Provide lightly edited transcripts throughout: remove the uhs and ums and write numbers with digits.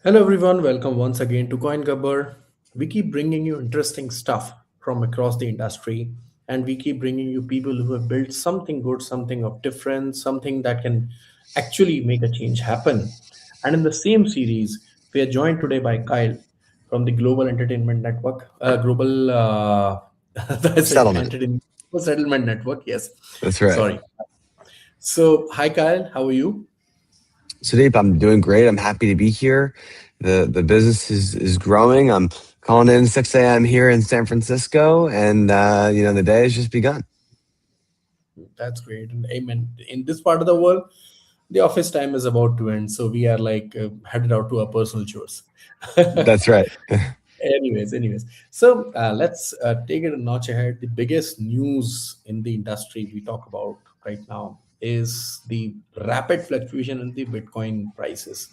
Hello everyone, welcome once again to CoinGabbar. We keep bringing you interesting stuff from across the industry, and we keep bringing you people who have built something good, something of difference, something that can actually make a change happen. And in the same series, we are joined today by Kyle from the Global Entertainment Network, Global I said Settlement. Entertainment Settlement Network. Yes, That's right. sorry. So, hi Kyle, how are you? Sudeep, I'm doing great. I'm happy to be here. The business is growing. I'm calling in 6 a.m. here in San Francisco, and the day has just begun. That's great. And amen. In this part of the world, the office time is about to end. So we are like headed out to our personal chores. That's right. anyways. So let's take it a notch ahead. The biggest news in the industry we talk about right now is the rapid fluctuation in the Bitcoin prices.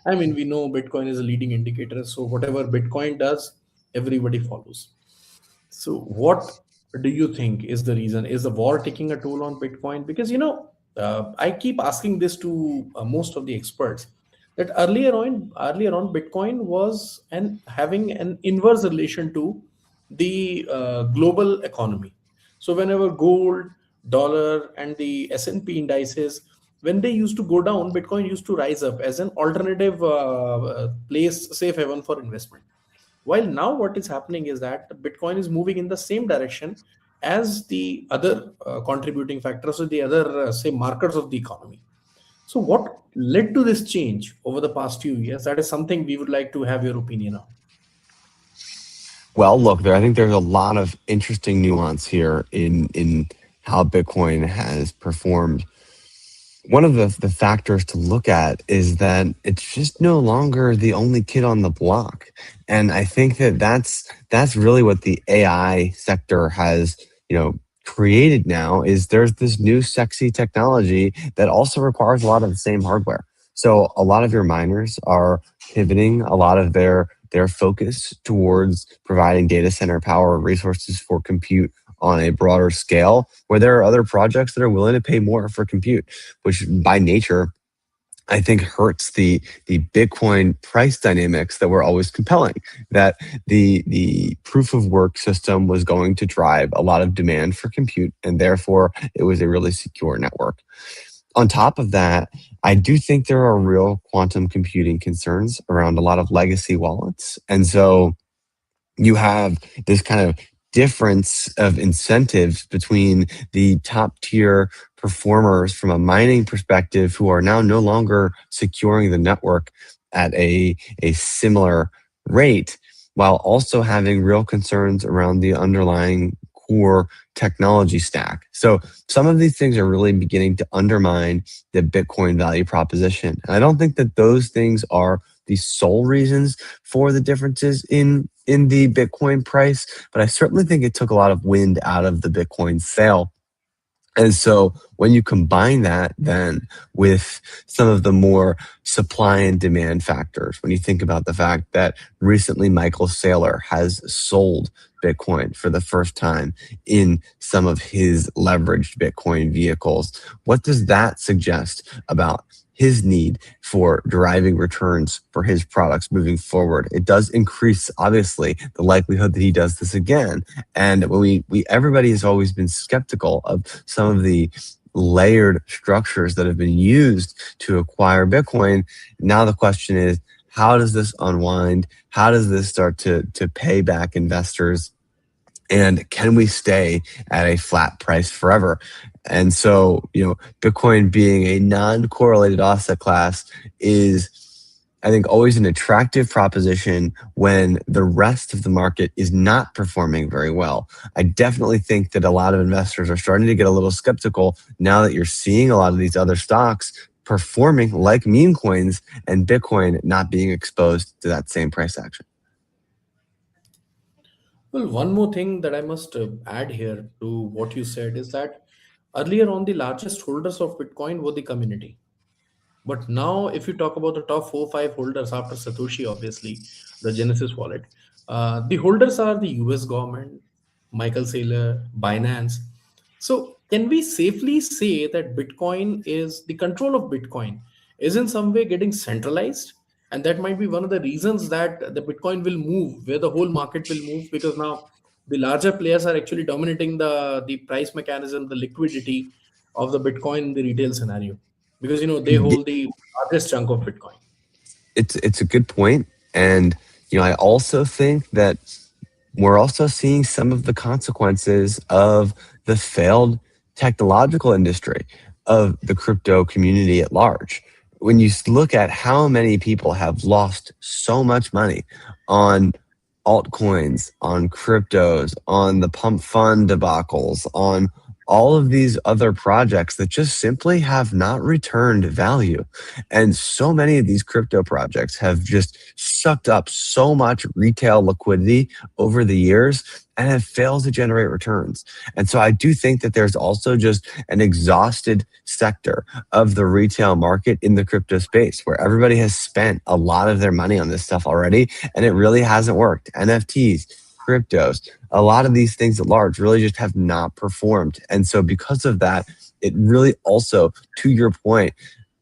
I mean, we know Bitcoin is a leading indicator. So whatever Bitcoin does, everybody follows. So, what do you think is the reason? Is the war taking a toll on Bitcoin? Because I keep asking this to most of the experts that earlier on, Bitcoin was having an inverse relation to the global economy. So, whenever gold, dollar, and the S&P indices, when they used to go down, Bitcoin used to rise up as an alternative place, safe haven for investment. While now what is happening is that Bitcoin is moving in the same direction as the other contributing factors or the other, say, markers of the economy. So, what led to this change over the past few years? That is something we would like to have your opinion on. Well, look, I think there's a lot of interesting nuance here in how Bitcoin has performed. One of the factors to look at is that it's just no longer the only kid on the block, and I think that that's really what the AI sector has created now. Is there's this new sexy technology that also requires a lot of the same hardware. So a lot of your miners are pivoting a lot of their focus towards providing data center power resources for compute on a broader scale, where there are other projects that are willing to pay more for compute, which by nature I think hurts the Bitcoin price dynamics that were always compelling. That the proof of work system was going to drive a lot of demand for compute, and therefore it was a really secure network. On top of that, I do think there are real quantum computing concerns around a lot of legacy wallets, and so you have this kind of difference of incentives between the top tier performers from a mining perspective who are now no longer securing the network at a similar rate, while also having real concerns around the underlying core technology stack. So some of these things are really beginning to undermine the Bitcoin value proposition. And I don't think that those things are the sole reasons for the differences in the Bitcoin price, but I certainly think it took a lot of wind out of the Bitcoin sale. And so when you combine that then with some of the more supply and demand factors, when you think about the fact that recently Michael Saylor has sold Bitcoin for the first time in some of his leveraged Bitcoin vehicles, what does that suggest about his need for deriving returns for his products moving forward? It does increase, obviously, the likelihood that he does this again. And when we everybody has always been skeptical of some of the layered structures that have been used to acquire Bitcoin. Now the question is, how does this unwind? How does this start to pay back investors? And can we stay at a flat price forever? And so, Bitcoin being a non-correlated asset class is, I think, always an attractive proposition when the rest of the market is not performing very well. I definitely think that a lot of investors are starting to get a little skeptical now that you're seeing a lot of these other stocks performing like meme coins and Bitcoin not being exposed to that same price action. Well, one more thing that I must add here to what you said is that earlier on, the largest holders of Bitcoin were the community. But now, if you talk about the top four, five holders after Satoshi, obviously, the Genesis wallet, the holders are the US government, Michael Saylor, Binance. So, can we safely say that Bitcoin is the control of Bitcoin is in some way getting centralized? and that might be one of the reasons that the Bitcoin will move, where the whole market will move, because now the larger players are actually dominating the price mechanism, the liquidity of the Bitcoin in the retail scenario, because they hold the largest chunk of Bitcoin. It's a good point, and I also think that we're also seeing some of the consequences of the failed technological industry of the crypto community at large. When you look at how many people have lost so much money on altcoins, on cryptos, on the pump fund debacles, on all of these other projects that just simply have not returned value. And so many of these crypto projects have just sucked up so much retail liquidity over the years and have failed to generate returns. And so I do think that there's also just an exhausted sector of the retail market in the crypto space where everybody has spent a lot of their money on this stuff already, and it really hasn't worked. NFTs, cryptos, a lot of these things at large really just have not performed. And so because of that, it really also, to your point,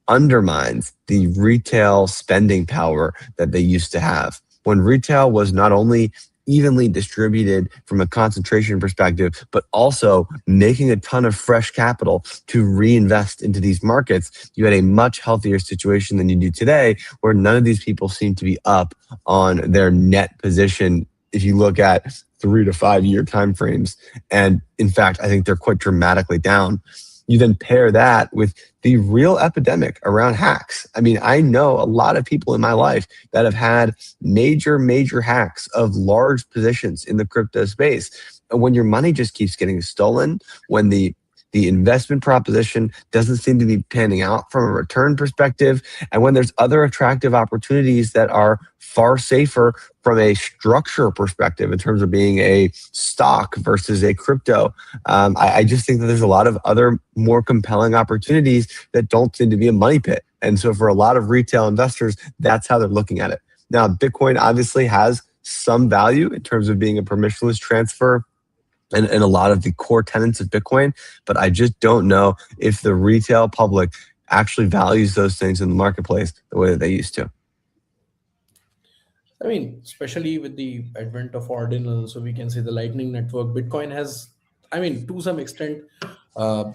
undermines the retail spending power that they used to have. When retail was not only evenly distributed from a concentration perspective, but also making a ton of fresh capital to reinvest into these markets, you had a much healthier situation than you do today, where none of these people seem to be up on their net position if you look at 3 to 5 year timeframes. And in fact, I think they're quite dramatically down. You then pair that with the real epidemic around hacks. I mean, I know a lot of people in my life that have had major hacks of large positions in the crypto space. And when your money just keeps getting stolen, when the investment proposition doesn't seem to be panning out from a return perspective, and when there's other attractive opportunities that are far safer from a structure perspective in terms of being a stock versus a crypto, I just think that there's a lot of other more compelling opportunities that don't seem to be a money pit. And so for a lot of retail investors, that's how they're looking at it. Now, Bitcoin obviously has some value in terms of being a permissionless transfer and a lot of the core tenets of Bitcoin, but I just don't know if the retail public actually values those things in the marketplace the way that they used to. I mean, especially with the advent of ordinal, so we can say the Lightning Network, Bitcoin has, I mean, to some extent,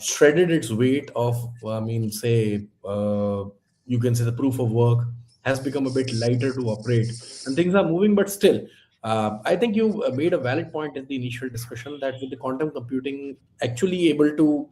shredded its weight of, I mean, say, you can say the proof of work has become a bit lighter to operate, and things are moving, but still, I think you made a valid point in the initial discussion that with the quantum computing actually able to,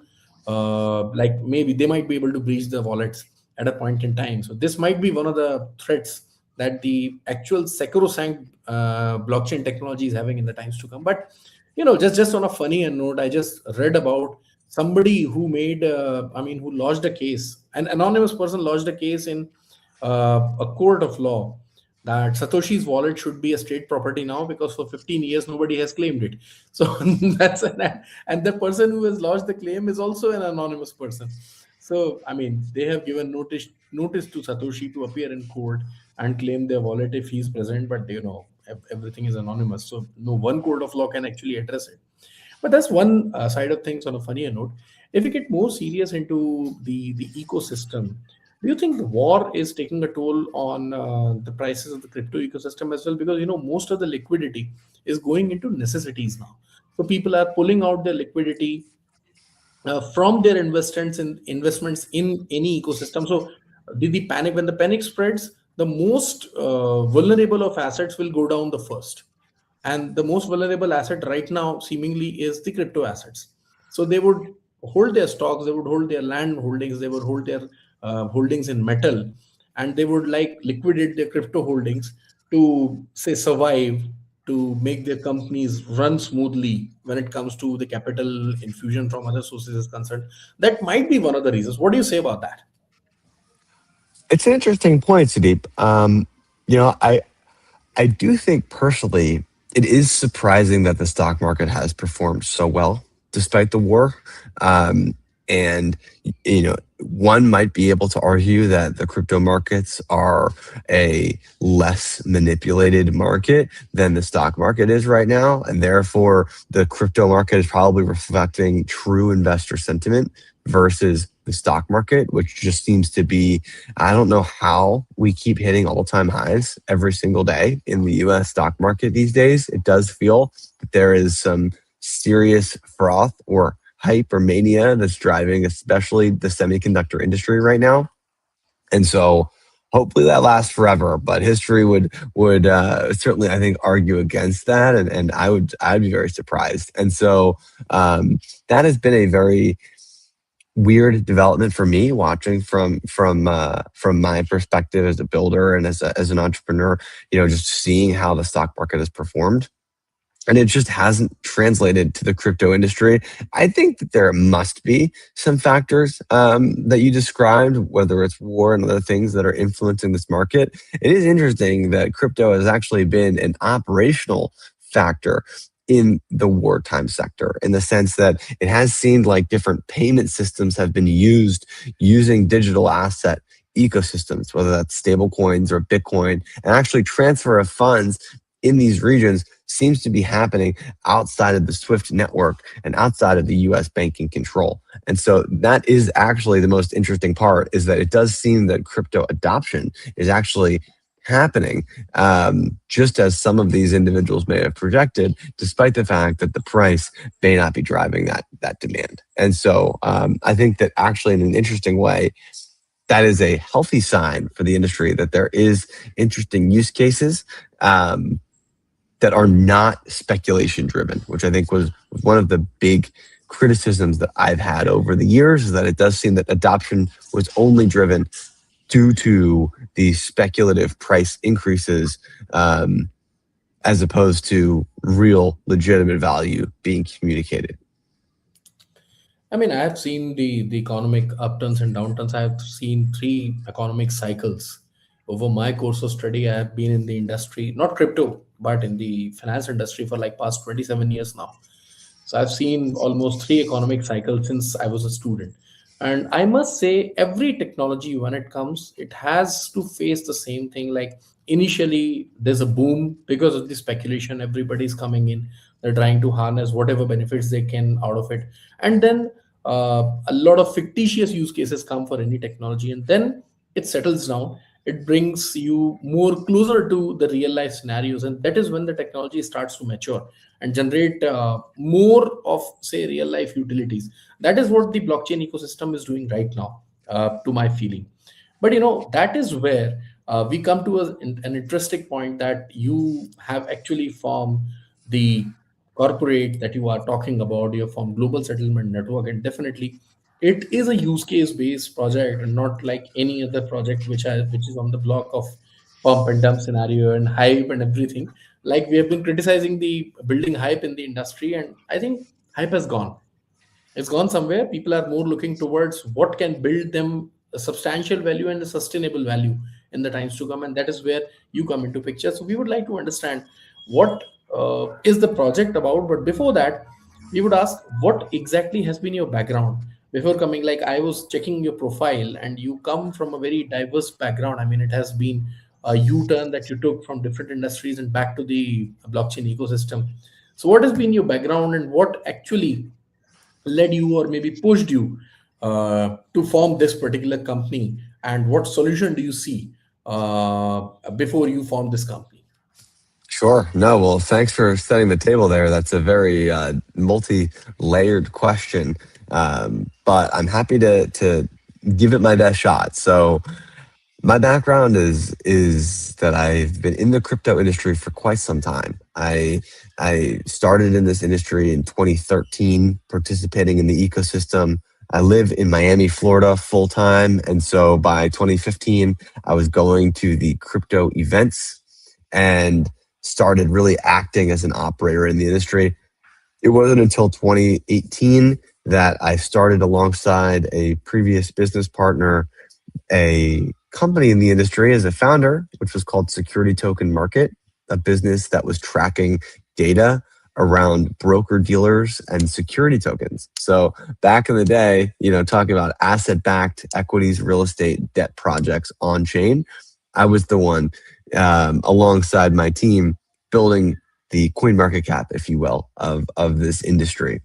like maybe they might be able to breach the wallets at a point in time. So this might be one of the threats that the actual sacrosanct blockchain technology is having in the times to come. But just on a funny note, I just read about somebody who made, I mean, who lodged a case. An anonymous person lodged a case in a court of law that Satoshi's wallet should be a state property now because for 15 years nobody has claimed it. So that's and the person who has lodged the claim is also an anonymous person. So I mean, they have given notice to Satoshi to appear in court and claim their wallet if he's present, but everything is anonymous, so no one court of law can actually address it. But that's one side of things. On a funnier note, if we get more serious into the ecosystem, do you think the war is taking a toll on the prices of the crypto ecosystem as well? Because most of the liquidity is going into necessities now. So people are pulling out their liquidity from their investments in any ecosystem. So the panic when the panic spreads, the most vulnerable of assets will go down the first, and the most vulnerable asset right now seemingly is the crypto assets. So they would hold their stocks, they would hold their land holdings, they would hold their holdings in metal, and they would like liquidate their crypto holdings to say survive, to make their companies run smoothly when it comes to the capital infusion from other sources is concerned. That might be one of the reasons. What do you say about that? It's an interesting point, Sudeep. You know, I I do think personally it is surprising that the stock market has performed so well despite the war. And one might be able to argue that the crypto markets are a less manipulated market than the stock market is right now, and therefore the crypto market is probably reflecting true investor sentiment versus the stock market, which just seems to be, I don't know how we keep hitting all-time highs every single day in the US stock market these days. It does feel that there is some serious froth or hype or mania that's driving especially the semiconductor industry right now. And so hopefully that lasts forever, but history would certainly, I think, argue against that, and I'd be very surprised. And so that has been a very weird development for me, watching from my perspective as a builder and as an entrepreneur. Just seeing how the stock market has performed, and it just hasn't translated to the crypto industry. I think that there must be some factors that you described, whether it's war and other things that are influencing this market. It is interesting that crypto has actually been an operational factor in the wartime sector, in the sense that it has seemed like different payment systems have been used using digital asset ecosystems, whether that's stable coins or Bitcoin, and actually transfer of funds in these regions seems to be happening outside of the SWIFT network and outside of the US banking control. And so that is actually the most interesting part, is that it does seem that crypto adoption is actually happening, just as some of these individuals may have projected, despite the fact that the price may not be driving that demand. And so I think that actually, in an interesting way, that is a healthy sign for the industry, that there is interesting use cases that are not speculation driven, which I think was one of the big criticisms that I've had over the years, is that it does seem that adoption was only driven due to the speculative price increases, as opposed to real legitimate value being communicated. I mean, I have seen the economic upturns and downturns. I have seen three economic cycles over my course of study. I have been in the industry, not crypto, but in the finance industry for like past 27 years now. So I've seen almost three economic cycles since I was a student. And I must say, every technology, when it comes, it has to face the same thing. Like initially, there's a boom because of the speculation. Everybody's coming in. They're trying to harness whatever benefits they can out of it. And then a lot of fictitious use cases come for any technology. And then it settles down. It brings you more closer to the real life scenarios. And that is when the technology starts to mature and generate more of, say, real life utilities. That is what the blockchain ecosystem is doing right now, to my feeling. But that is where we come to an interesting point, that you have actually formed the corporate that you are talking about. You have formed global settlement network, and definitely it is a use case based project, and not like any other project which is on the block of pump and dump scenario and hype and everything. Like, we have been criticizing the building hype in the industry, and I think hype has gone. It's gone somewhere. People are more looking towards what can build them a substantial value and a sustainable value in the times to come, and that is where you come into picture. So we would like to understand what is the project about. But before that, we would ask, what exactly has been your background before coming? Like, I was checking your profile, and you come from a very diverse background. I mean, it has been a U-turn that you took from different industries and back to the blockchain ecosystem. So what has been your background, and what actually led you or maybe pushed you to form this particular company, and what solution do you see before you form this company? Sure. No, well, thanks for setting the table there. That's a very multi-layered question, but I'm happy to give it my best shot. So, my background is that I've been in the crypto industry for quite some time. I started in this industry in 2013, participating in the ecosystem. I live in Miami, Florida, full time, and so by 2015, I was going to the crypto events and started really acting as an operator in the industry. It wasn't until 2018 that I started, alongside a previous business partner, a company in the industry as a founder, which was called Security Token Market, a business that was tracking data around broker dealers and security tokens. So back in the day, talking about asset-backed equities, real estate, debt projects on chain, I was the one, alongside my team, building the coin market cap, if you will, of this industry.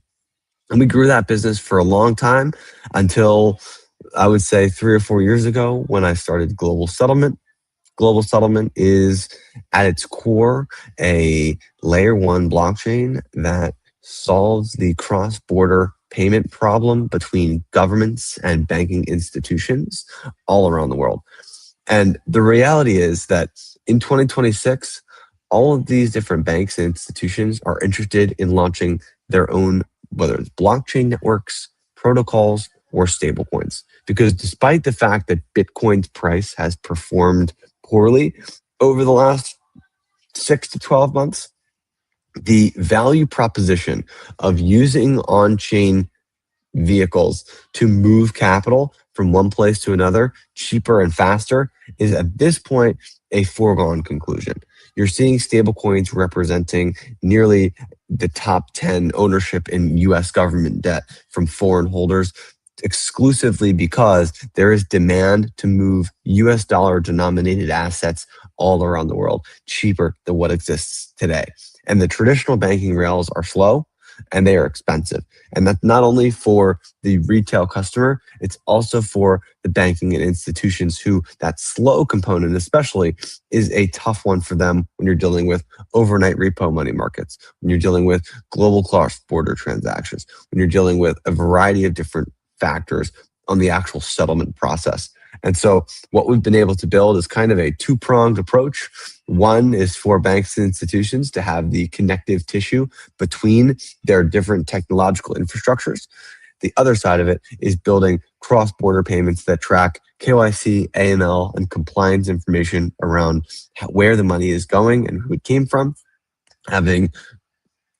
And we grew that business for a long time until I would say 3 or 4 years ago when I started Global Settlement. Global Settlement is at its core a layer one blockchain that solves the cross border payment problem between governments and banking institutions all around the world. And the reality is that in 2026, all of these different banks and institutions are interested in launching their own, whether it's blockchain networks, protocols, or stablecoins. Because despite the fact that Bitcoin's price has performed poorly over the last 6 to 12 months, the value proposition of using on chain vehicles to move capital from one place to another cheaper and faster is at this point a foregone conclusion. You're seeing stablecoins representing nearly the top 10 ownership in US government debt from foreign holders exclusively because there is demand to move US dollar denominated assets all around the world cheaper than what exists today. And the traditional banking rails are slow and they are expensive. And that's not only for the retail customer, it's also for the banking and institutions who that slow component especially is a tough one for them when you're dealing with overnight repo money markets, when you're dealing with global cross-border transactions, when you're dealing with a variety of different factors on the actual settlement process. And so what we've been able to build is kind of a two-pronged approach. One is for banks and institutions to have the connective tissue between their different technological infrastructures. The other side of it is building cross-border payments that track KYC, AML, and compliance information around where the money is going and who it came from, having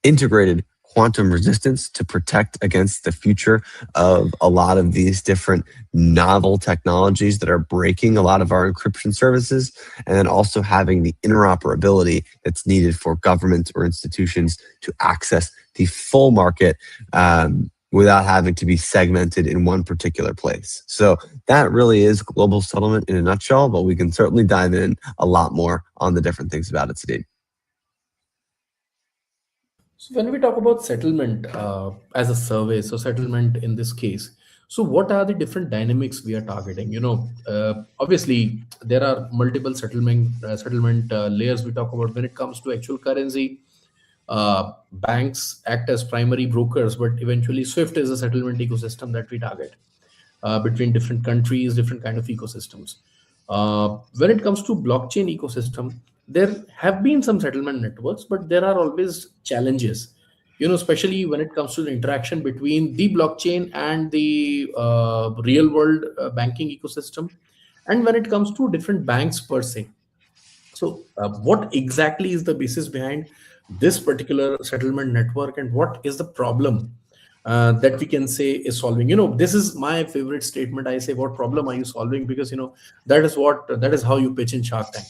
integrated quantum resistance to protect against the future of a lot of these different novel technologies that are breaking a lot of our encryption services, and then also having the interoperability that's needed for governments or institutions to access the full market without having to be segmented in one particular place. So that really is global settlement in a nutshell, but we can certainly dive in a lot more on the different things about it today. So when we talk about settlement as a survey, so settlement in this case, so what are the different dynamics we are targeting? Obviously there are multiple settlement layers we talk about when it comes to actual currency. Banks act as primary brokers, but eventually Swift is a settlement ecosystem that we target between different countries, different kind of ecosystems. When it comes to blockchain ecosystem, there have been some settlement networks, but there are always challenges. Especially when it comes to the interaction between the blockchain and the real world banking ecosystem, and when it comes to different banks per se. So, what exactly is the basis behind this particular settlement network, and what is the problem that we can say is solving? This is my favorite statement. I say, "What problem are you solving?" Because that is how you pitch in Shark Tank.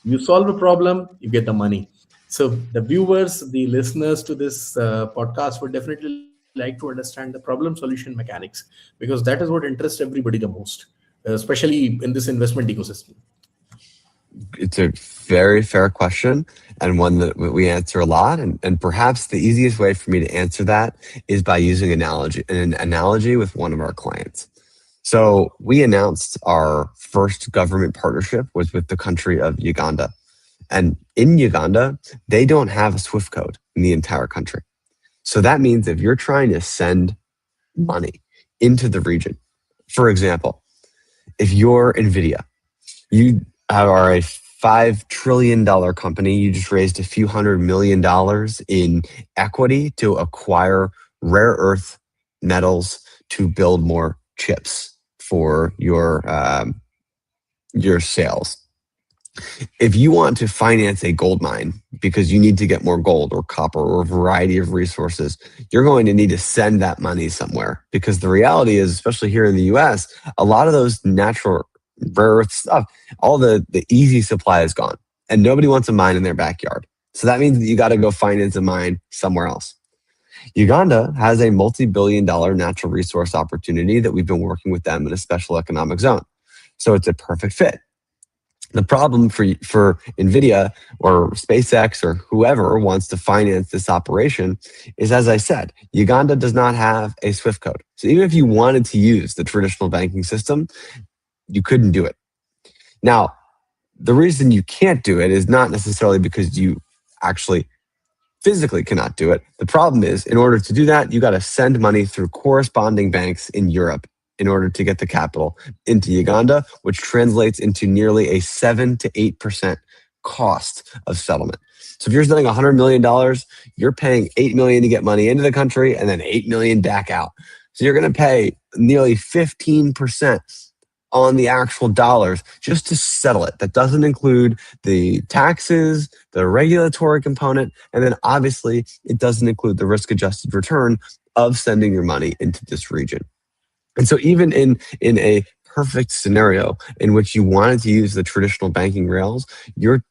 You solve a problem, you get the money. So, the viewers, the listeners to this podcast would definitely like to understand the problem solution mechanics, because that is what interests everybody the most, especially in this investment ecosystem. It's a very fair question and one that we answer a lot. And perhaps the easiest way for me to answer that is by using an analogy with one of our clients. So we announced our first government partnership was with the country of Uganda. And in Uganda, they don't have a SWIFT code in the entire country. So that means if you're trying to send money into the region, for example, if you're NVIDIA, you are a $5 trillion company. You just raised a few $100 million in equity to acquire rare earth metals to build more chips for your sales. If you want to finance a gold mine because you need to get more gold or copper or a variety of resources, you're going to need to send that money somewhere, because the reality is, especially here in the US, a lot of those natural rare earth stuff, all the easy supply is gone and nobody wants a mine in their backyard. So that means that you got to go finance a mine somewhere else. Uganda has a multi-billion-dollar natural resource opportunity that we've been working with them in a special economic zone. So it's a perfect fit. The problem for Nvidia or SpaceX or whoever wants to finance this operation is, as I said, Uganda does not have a SWIFT code. So even if you wanted to use the traditional banking system, you couldn't do it. Now, the reason you can't do it is not necessarily because you actually physically cannot do it. The problem is, in order to do that, you got to send money through corresponding banks in Europe in order to get the capital into Uganda, which translates into nearly a 7 to 8% cost of settlement. So if you're sending $100 million, you're paying 8 million to get money into the country and then 8 million back out. So you're going to pay nearly 15% on the actual dollars just to settle it. That doesn't include the taxes, the regulatory component, and then obviously it doesn't include the risk adjusted return of sending your money into this region. And so even in a perfect scenario in which you wanted to use the traditional banking rails, you're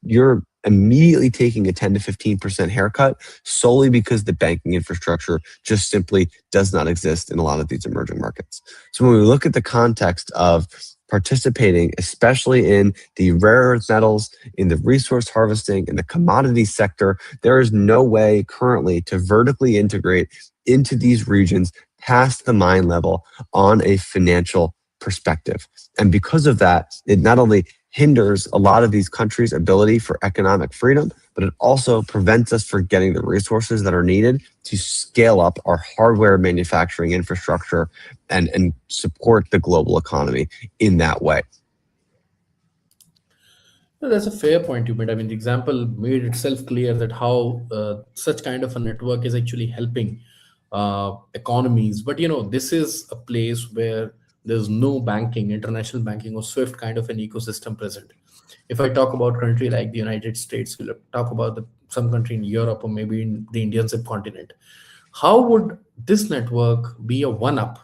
immediately taking a 10 to 15% haircut solely because the banking infrastructure just simply does not exist in a lot of these emerging markets. So when we look at the context of participating, especially in the rare earth metals, in the resource harvesting, in the commodity sector, there is no way currently to vertically integrate into these regions past the mine level on a financial perspective. And because of that, it not only hinders a lot of these countries' ability for economic freedom, but it also prevents us from getting the resources that are needed to scale up our hardware manufacturing infrastructure and support the global economy in that way. No, that's a fair point you made. I mean, the example made itself clear that how such kind of a network is actually helping economies. But this is a place where there's no banking, international banking or SWIFT kind of an ecosystem present. If I talk about country like the United States, we'll talk about some country in Europe or maybe in the Indian subcontinent. How would this network be a one up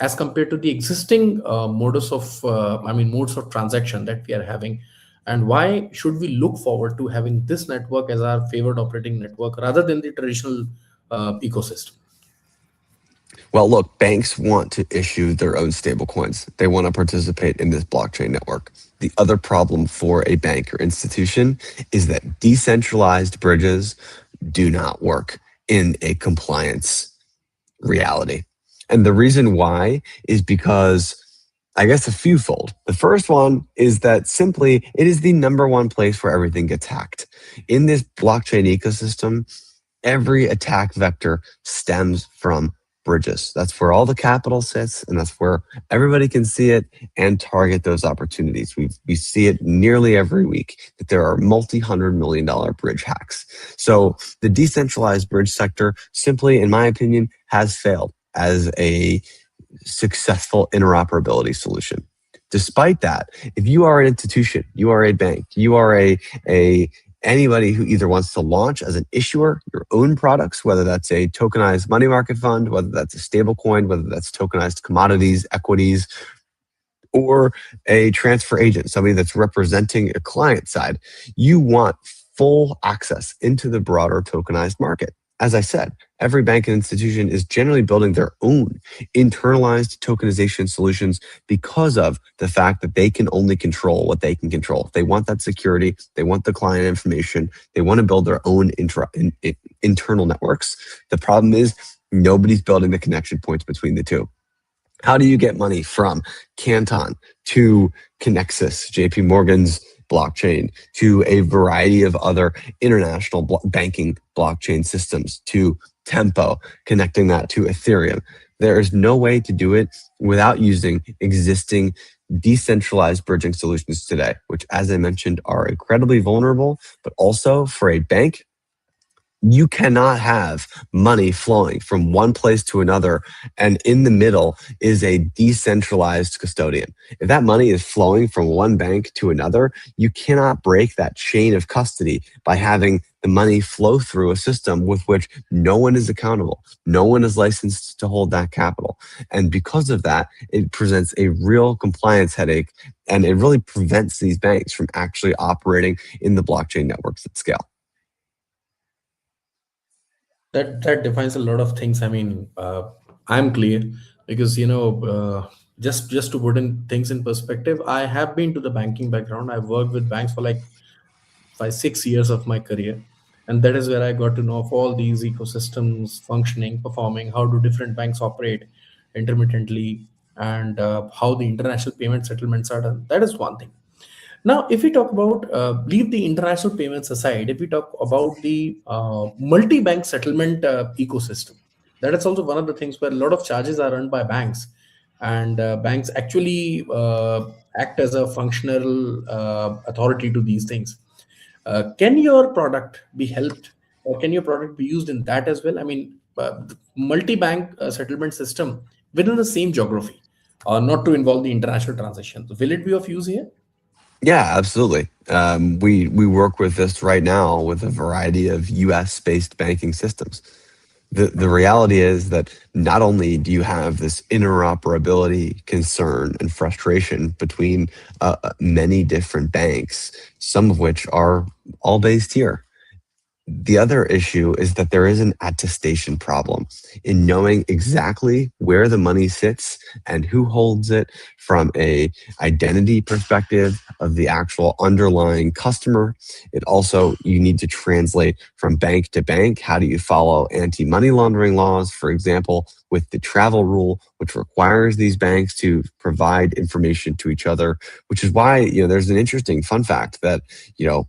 as compared to the existing modes of transaction that we are having, and why should we look forward to having this network as our favorite operating network rather than the traditional ecosystem? Well, look, banks want to issue their own stablecoins. They want to participate in this blockchain network. The other problem for a bank or institution is that decentralized bridges do not work in a compliance reality. And the reason why is because, I guess, a few fold. The first one is that simply it is the number one place where everything gets hacked. In this blockchain ecosystem, every attack vector stems from bridges. That's where all the capital sits, and that's where everybody can see it and target those opportunities. We see it nearly every week that there are multi-$100 million bridge hacks. So the decentralized bridge sector simply, in my opinion, has failed as a successful interoperability solution. Despite that, if you are an institution, you are a bank, you are a anybody who either wants to launch as an issuer your own products, whether that's a tokenized money market fund, whether that's a stable coin, whether that's tokenized commodities, equities, or a transfer agent, somebody that's representing a client side, you want full access into the broader tokenized market. As I said, every bank and institution is generally building their own internalized tokenization solutions because of the fact that they can only control what they can control. They want that security, they want the client information, they want to build their own internal networks. The problem is nobody's building the connection points between the two. How do you get money from Canton to Connexus, JP Morgan's blockchain, to a variety of other international banking blockchain systems, to Tempo, connecting that to Ethereum? There is no way to do it without using existing decentralized bridging solutions today, which, as I mentioned, are incredibly vulnerable, but also for a bank, you cannot have money flowing from one place to another, and in the middle is a decentralized custodian. If that money is flowing from one bank to another, you cannot break that chain of custody by having the money flow through a system with which no one is accountable. No one is licensed to hold that capital. And because of that, it presents a real compliance headache, and it really prevents these banks from actually operating in the blockchain networks at scale. That defines a lot of things. I mean, I'm clear because Just to put in things in perspective, I have been to the banking background. I've worked with banks for like 5 6 years of my career, and that is where I got to know of all these ecosystems functioning, performing, how do different banks operate intermittently, and how the international payment settlements are done. That is one thing. Now, if we talk about, leave the international payments aside, if we talk about the multi-bank settlement ecosystem, that is also one of the things where a lot of charges are earned by banks, and banks actually act as a functional authority to these things. Can your product be helped, or can your product be used in that as well? I mean, the multi-bank settlement system within the same geography, not to involve the international transactions. Will it be of use here? Yeah, absolutely. We work with this right now with a variety of U.S. based banking systems. The reality is that not only do you have this interoperability concern and frustration between many different banks, some of which are all based here. The other issue is that there is an attestation problem in knowing exactly where the money sits and who holds it from a identity perspective of the actual underlying customer. It also, you need to translate from bank to bank. How do you follow anti-money laundering laws, for example, with the travel rule, which requires these banks to provide information to each other, which is why, there's an interesting fun fact that, you know,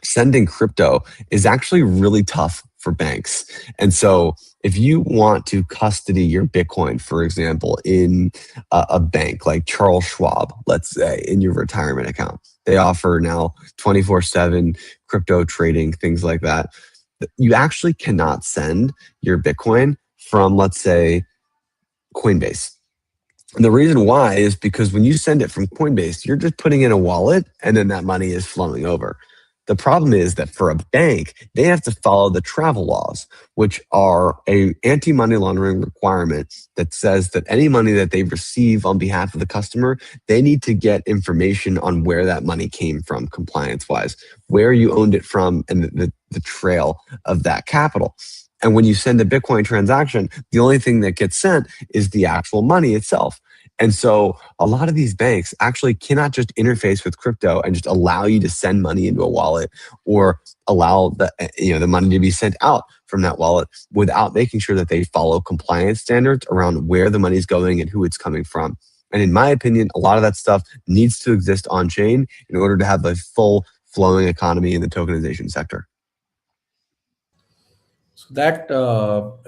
sending crypto is actually really tough for banks. And so if you want to custody your Bitcoin, for example, in a bank like Charles Schwab, let's say, in your retirement account, they offer now 24/7 crypto trading, things like that. You actually cannot send your Bitcoin from, let's say, Coinbase. And the reason why is because when you send it from Coinbase, you're just putting in a wallet and then that money is flowing over. The problem is that for a bank, they have to follow the travel laws, which are a anti-money laundering requirement that says that any money that they receive on behalf of the customer, they need to get information on where that money came from, compliance-wise, where you owned it from, and the trail of that capital. And when you send a Bitcoin transaction, the only thing that gets sent is the actual money itself. And so a lot of these banks actually cannot just interface with crypto and just allow you to send money into a wallet or allow the money to be sent out from that wallet without making sure that they follow compliance standards around where the money is going and who it's coming from. And in my opinion, a lot of that stuff needs to exist on chain in order to have a full flowing economy in the tokenization sector. So that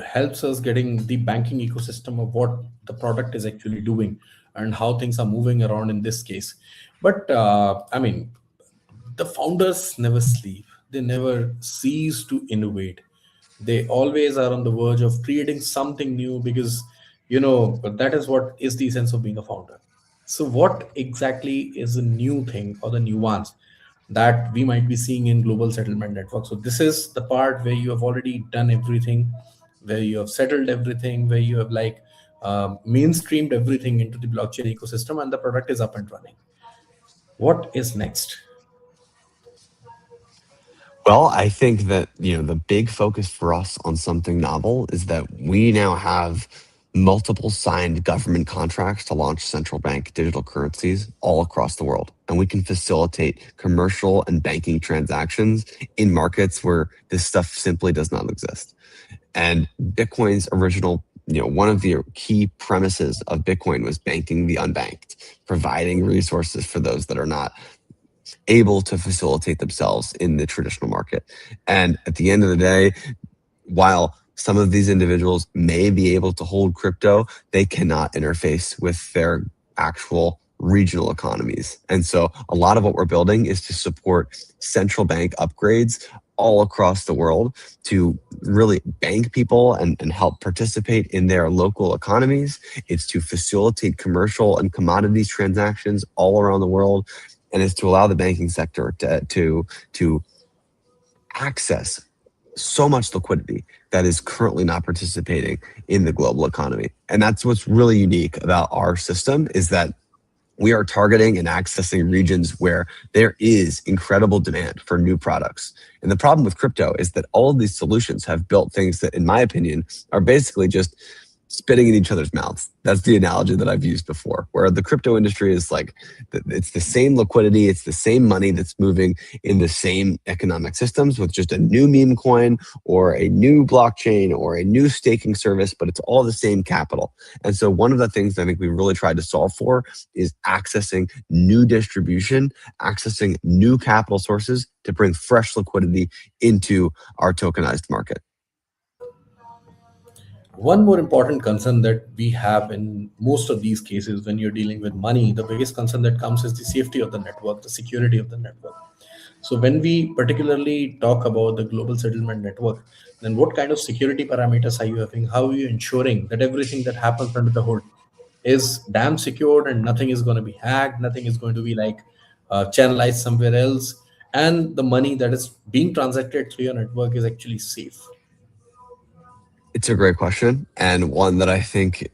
helps us getting the banking ecosystem of what the product is actually doing and how things are moving around in this case. But I mean, the founders never sleep. They never cease to innovate. They always are on the verge of creating something new, because that is what is the essence of being a founder. So what exactly is the new thing or the nuance that we might be seeing in global settlement network? So this is the part where you have already done everything, where you have settled everything, where you have like mainstreamed everything into the blockchain ecosystem, and the product is up and running. What is next? Well, I think that, the big focus for us on something novel is that we now have multiple signed government contracts to launch central bank digital currencies all across the world. And we can facilitate commercial and banking transactions in markets where this stuff simply does not exist. And Bitcoin's original, one of the key premises of Bitcoin was banking the unbanked, providing resources for those that are not able to facilitate themselves in the traditional market. And at the end of the day, while some of these individuals may be able to hold crypto, they cannot interface with their actual regional economies. And so a lot of what we're building is to support central bank upgrades all across the world to really bank people and help participate in their local economies. It's to facilitate commercial and commodities transactions all around the world, and is to allow the banking sector to access so much liquidity that is currently not participating in the global economy. And that's what's really unique about our system, is that we are targeting and accessing regions where there is incredible demand for new products. And the problem with crypto is that all of these solutions have built things that, in my opinion, are basically just spitting in each other's mouths. That's the analogy that I've used before, where the crypto industry is like it's the same liquidity, it's the same money that's moving in the same economic systems with just a new meme coin or a new blockchain or a new staking service, but it's all the same capital. And so, one of the things I think we really tried to solve for is accessing new distribution, accessing new capital sources to bring fresh liquidity into our tokenized market. One more important concern that we have in most of these cases when you're dealing with money, the biggest concern that comes is the safety of the network, the security of the network. So when we particularly talk about the global settlement network, then what kind of security parameters are you having? How are you ensuring that everything that happens under the hood is damn secured and nothing is going to be hacked, nothing is going to be like channelized somewhere else, and the money that is being transacted through your network is actually safe? It's a great question, and one that I think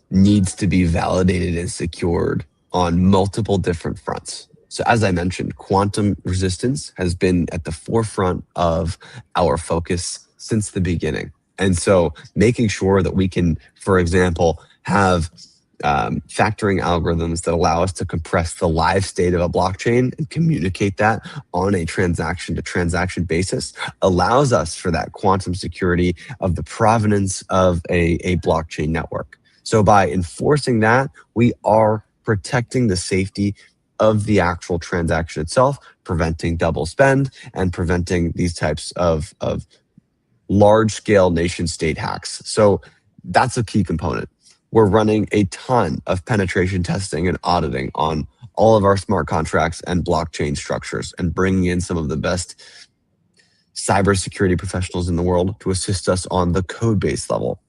needs to be validated and secured on multiple different fronts. So, as I mentioned, quantum resistance has been at the forefront of our focus since the beginning. And so, making sure that we can, for example, have factoring algorithms that allow us to compress the live state of a blockchain and communicate that on a transaction to transaction basis allows us for that quantum security of the provenance of a blockchain network. So by enforcing that, we are protecting the safety of the actual transaction itself, preventing double spend and preventing these types of large scale nation state hacks. So that's a key component. We're running a ton of penetration testing and auditing on all of our smart contracts and blockchain structures and bringing in some of the best cybersecurity professionals in the world to assist us on the code base level.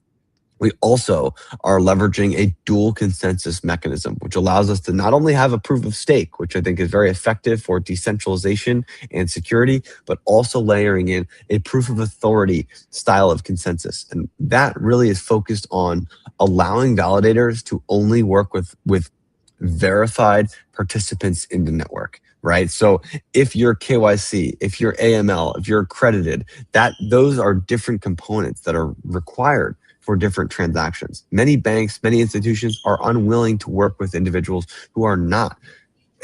We also are leveraging a dual consensus mechanism, which allows us to not only have a proof of stake, which I think is very effective for decentralization and security, but also layering in a proof of authority style of consensus. And that really is focused on allowing validators to only work with verified participants in the network. Right. So if you're KYC, if you're AML, if you're accredited, that those are different components that are required for different transactions. Many banks, many institutions are unwilling to work with individuals who are not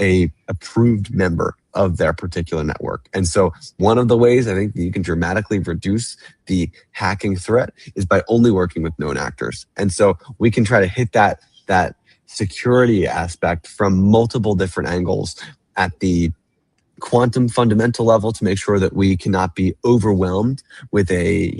a approved member of their particular network. And so one of the ways I think that you can dramatically reduce the hacking threat is by only working with known actors. And so we can try to hit that security aspect from multiple different angles at the quantum fundamental level to make sure that we cannot be overwhelmed with a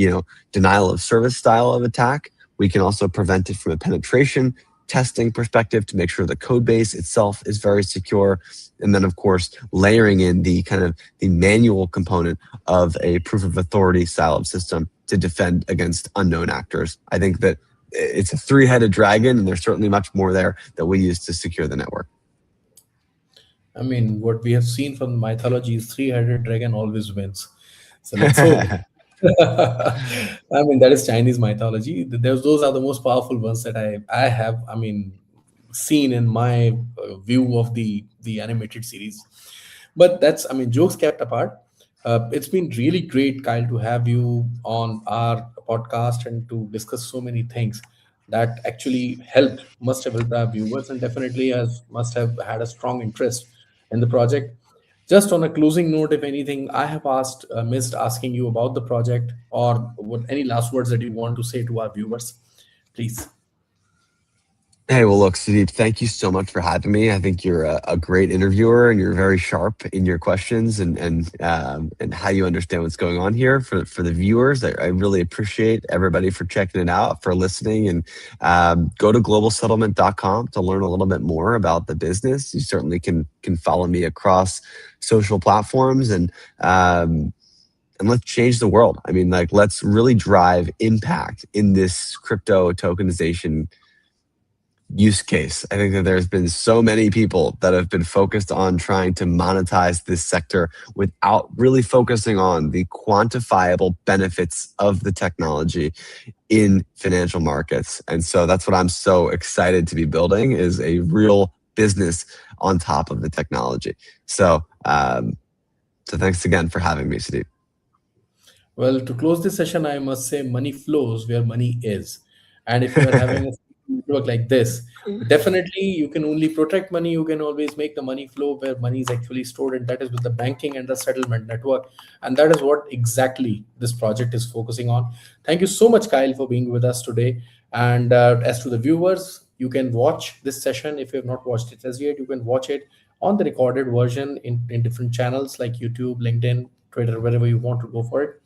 denial of service style of attack. We can also prevent it from a penetration testing perspective to make sure the code base itself is very secure. And then, of course, layering in the kind of the manual component of a proof of authority style of system to defend against unknown actors. I think that it's a three-headed dragon, and there's certainly much more there that we use to secure the network. I mean, what we have seen from mythology is three-headed dragon always wins. So let's hope. I mean, that is Chinese mythology. Those are the most powerful ones that I have. I mean, seen in my view of the animated series. But that's, I mean, jokes kept apart. It's been really great, Kyle, to have you on our podcast and to discuss so many things that actually must have helped our viewers, and definitely has must have had a strong interest in the project. Just on a closing note, if anything, I have missed asking you about the project, or what any last words that you want to say to our viewers, please. Hey, well, look, Sudeep, thank you so much for having me. I think you're a great interviewer, and you're very sharp in your questions and how you understand what's going on here for the viewers. I really appreciate everybody for checking it out, for listening, and go to globalsettlement.com to learn a little bit more about the business. You certainly can follow me across social platforms and let's change the world. I mean, like, let's really drive impact in this crypto tokenization use case. I think that there's been so many people that have been focused on trying to monetize this sector without really focusing on the quantifiable benefits of the technology in financial markets. And so that's what I'm so excited to be building, is a real business on top of the technology. So thanks again for having me, Sudeep. Well, to close this session, I must say money flows where money is. And if you are having a network like this, definitely you can only protect money. You can always make the money flow where money is actually stored, and that is with the banking and the settlement network. And that is what exactly this project is focusing on. Thank you so much, Kyle, for being with us today. And as to the viewers, you can watch this session. If you have not watched it as yet, you can watch it on the recorded version in different channels like YouTube, LinkedIn, Twitter, wherever you want to go for it.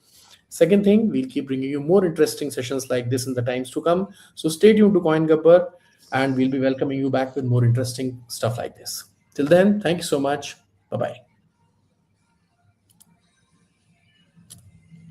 Second thing, we'll keep bringing you more interesting sessions like this in the times to come. So stay tuned to CoinGabbar, and we'll be welcoming you back with more interesting stuff like this. Till then, thank you so much. Bye bye.